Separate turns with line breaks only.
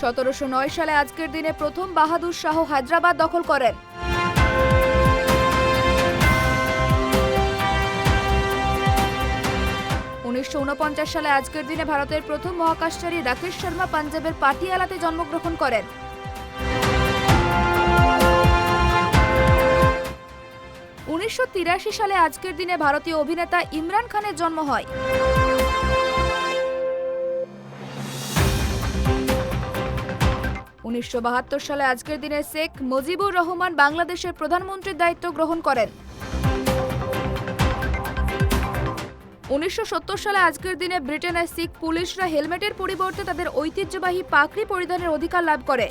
1709 সালে আজকের দিনে প্রথম বাহাদুর শাহ হায়দ্রাবাদ দখল করেন। 1949 সালে আজকের দিনে ভারতের প্রথম মহাকাশচারী রাকেশ শর্মা পাঞ্জাবের পাটিয়ালাতে জন্মগ্রহণ করেন। 1983 সালে আজকের দিনে ভারতীয় অভিনেতা ইমরান খানের জন্ম হয়। 1972 সালে আজকের দিনে শেখ মুজিবুর রহমান বাংলাদেশের প্রধানমন্ত্রীর দায়িত্ব গ্রহণ করেন। 1970 সালে আজকের দিনে ব্রিটেনের শিখ পুলিশরা হেলমেটের পরিবর্তে তাদের ঐতিহ্যবাহী পাগড়ি পরিধানের অধিকার লাভ করে।